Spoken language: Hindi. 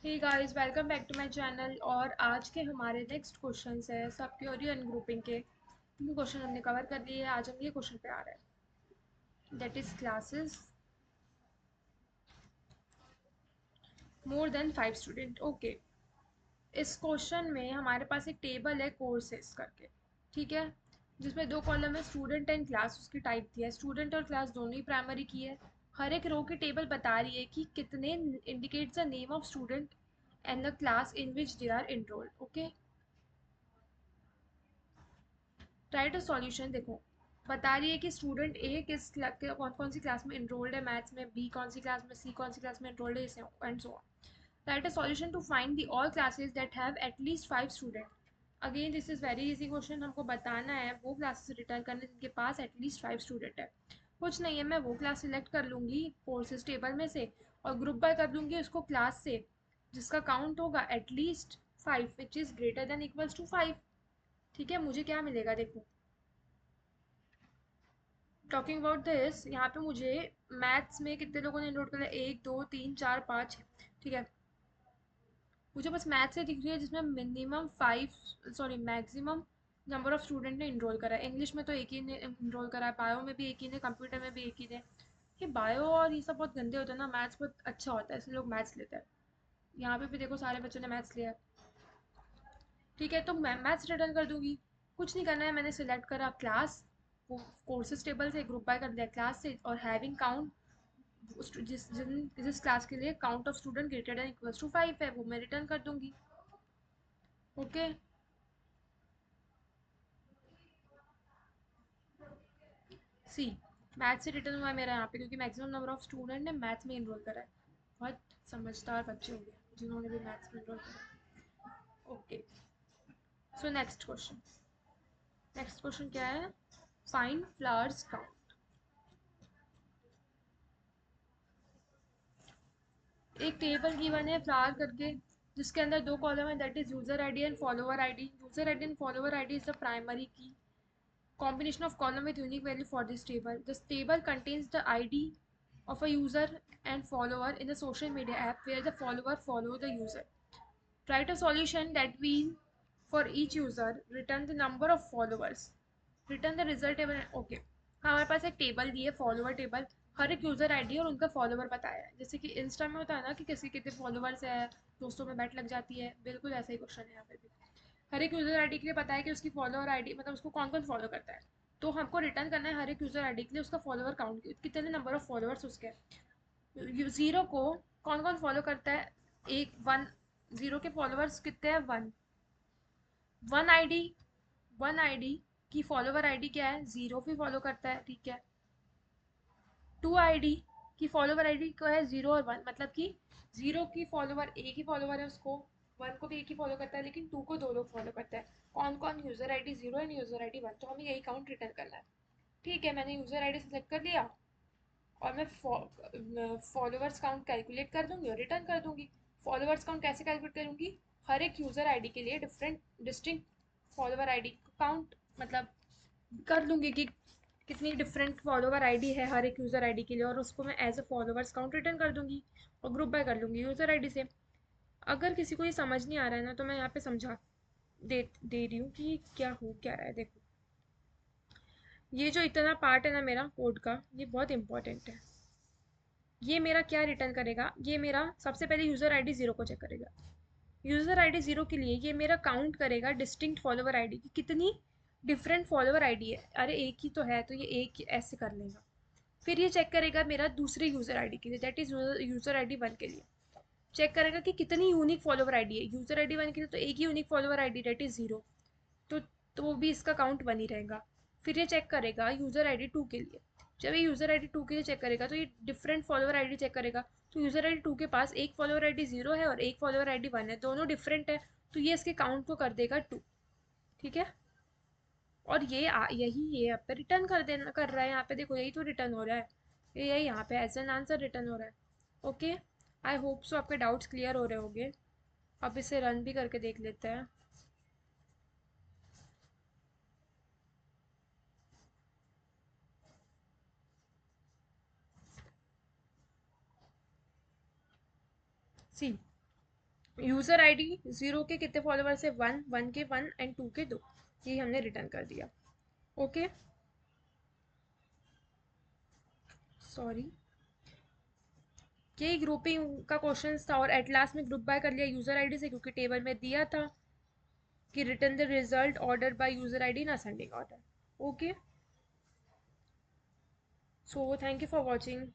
Hey guys, welcome back to my channel. और आज के हमारे नेक्स्ट क्वेश्चंस है सब थ्योरी एंड ग्रुपिंग के। तीन क्वेश्चन हमने कवर कर लिए हैं। आज हम ये क्वेश्चन पे आ रहे हैं, that is classes more than 5 student. Okay, इस क्वेश्चन में हमारे पास एक टेबल है कोर्सेज करके, ठीक है, जिसमें दो कॉलम है स्टूडेंट एंड क्लास। उसकी टाइप दिया है, स्टूडेंट और क्लास दोनों ही प्राइमरी की है। हर एक रो की टेबल बता रही है कि कितने indicates the name of student and the class in which they are enrolled। Okay, write a solution. देखो, बता रही है कि स्टूडेंट ए कौन कौन सी क्लास में इनरोल्ड है मैथ्स में, बी कौन सी क्लास में, सी कौन सी क्लास में इनरोल्ड है, and so on. Write a solution to find the all classes that have at least 5 student. Again this is very easy question. हमको बताना है वो क्लासेस रिटर्न करने जिनके पास एटलीस्ट 5 स्टूडेंट है। कुछ नहीं है, मैं वो क्लास सिलेक्ट कर लूँगी कोर्सेज टेबल में से और ग्रुप बाय कर लूँगी उसको क्लास से जिसका काउंट होगा at least 5 which is greater than equals to 5। ठीक है, मुझे क्या मिलेगा देखो, टॉकिंग अबाउट दिस, यहाँ पे मुझे मैथ्स में कितने लोगों ने इनरोल करा है, 1 2 3 4 5। ठीक है, मुझे बस मैथ्स से दिख रही है जिसमें minimum 5, sorry maximum number of student ने इनरोल करा है। इंग्लिश में तो एक ही ने इनरोल करा है, बायो में भी एक ही ने, कंप्यूटर में भी एक ही ने। ये बायो और ये सब बहुत गंदे होते हैं ना, मैथ्स बहुत अच्छा होता है इसलिए लोग मैथ्स लेते हैं। यहाँ पे भी देखो सारे बच्चों ने मैथ्स लिया है। ठीक है, तो मैं मैथ्स रिटर्न कर दूंगी। कुछ नहीं करना है, मैंने सिलेक्ट करा क्लास, वो कोर्सेज टेबल से ग्रुप बाय कर दिया क्लास से, और हैविंग काउंट जिस क्लास के लिए count of student greater than equals to 5 है वो मैं रिटर्न कर दूंगी। ओके, सी मैथ्स से रिटर्न हुआ है मेरा यहाँ पे क्योंकि मैक्सिमम नंबर ऑफ स्टूडेंट ने मैथ्स में इनरोल करा है। बहुत समझदार बच्चे होंगे जिन्होंने भी मैथ्स में इनरोल करा है। ओके, सो नेक्स्ट क्वेश्चन क्या है, फाइंड फ्लावर्स काउंट। एक टेबल गिवन है फ्लावर करके जिसके अंदर दो कॉलम है, that is user ID and follower ID. User ID and follower ID is the primary की combination of column with unique value for this table. This table contains the ID of a user and follower in the social media app where the follower follow the user. Write a solution that will for each user return the number of followers, return the result table। Okay, हमारे पास एक टेबल दी है फॉलोवर टेबल, हर एक यूजर आईडी और उनका फॉलोवर बताया है। जैसे कि इंस्टा में होता है ना कि किसी कितने फॉलोवर्स है, दोस्तों में बैट लग जाती है, बिल्कुल ऐसा ही क्वेश्चन है यहाँ पे भी। हर एक यूजर आईडी के लिए पता है कि उसकी फॉलोअर आईडी मतलब उसको कौन कौन फॉलो करता है। तो हमको रिटर्न करना है हर एक यूजर आईडी के लिए उसका फॉलोअर काउंट, कितने नंबर ऑफ फॉलोअर्स उसके। जीरो को कौन कौन फॉलो करता है, एक वन, जीरो के फॉलोअर्स कितने हैं, one. One ID, one ID की फॉलोवर आईडी क्या है, जीरो भी फॉलो करता है, ठीक है। टू आईडी की फॉलोवर आईडी क्या है, जीरो और वन, मतलब कि जीरो की फॉलोवर एक ही फॉलोवर है उसको, वन को भी एक ही फॉलो करता है, लेकिन टू को दो लोग फॉलो करता है। कौन कौन, user ID zero and user ID one, तो हमें यही काउंट रिटर्न करना है। ठीक है, मैंने यूजर आईडी सेलेक्ट कर लिया और मैं फॉलोवर्स काउंट कैलकुलेट कर दूंगी और रिटर्न कर दूंगी। फॉलोवर्स काउंट कैसे कैलकुलेट करूंगी, हर एक यूजर आईडी के लिए different distinct follower ID count मतलब कर लूंगी कि कितनी डिफरेंट फॉलोवर आईडी है हर एक यूजर आईडी के लिए, और उसको मैं as a followers count return कर दूंगी और ग्रुप बाय कर लूंगी यूजर आईडी से। अगर किसी को ये समझ नहीं आ रहा है ना तो मैं यहाँ पे समझा दे रही हूँ कि क्या हो क्या रहा है। देखो, ये जो इतना पार्ट है ना मेरा कोड का, ये बहुत इंपॉर्टेंट है। ये मेरा क्या रिटर्न करेगा, ये मेरा सबसे पहले यूजर आईडी जीरो को चेक करेगा। यूजर आईडी जीरो के लिए ये मेरा काउंट करेगा डिस्टिंक्ट फॉलोवर आईडी की कितनी डिफरेंट फॉलोवर आईडी है। अरे एक ही तो है तो ये एक ऐसे कर लेगा। फिर ये चेक करेगा मेरा दूसरे यूजर आईडी के लिए, that is user ID one के लिए। चेक करेगा कि कितनी यूनिक फॉलोवर आईडी है। यूजर आईडी वन के लिए तो एक ही unique follower ID that is zero, तो वो भी इसका काउंट वन ही रहेगा। फिर ये चेक करेगा यूजर आईडी टू के लिए। जब ये यूजर आईडी टू के लिए चेक करेगा तो ये डिफरेंट फॉलोवर आईडी चेक करेगा। तो यूजर आईडी टू के पास एक फॉलोवर आईडी जीरो है और एक फॉलोवर आईडी वन है, दोनों डिफरेंट है, तो ये इसके काउंट को कर देगा टू। ठीक है, और यही ये यहाँ पे रिटर्न कर रहा है। यहाँ पे देखो यही तो रिटर्न हो रहा है, ये यही यहाँ पे एज एन आंसर रिटर्न हो रहा है। ओके, आई होप सो आपके डाउट्स क्लियर हो रहे होंगे। अब इसे रन भी करके देख लेते हैं। सी, यूज़र आईडी 0 के कितने फॉलोवर्स है, 1, 1 के 1 एंड 2 के 2, ये हमने रिटर्न कर दिया। ओके, सॉरी, यही ग्रुपिंग का क्वेश्चन था और एट लास्ट में ग्रुप बाय कर लिया यूज़र आईडी से, क्योंकि टेबल में दिया था कि return the result order by user ID in ascending order. Okay, so thank you for watching.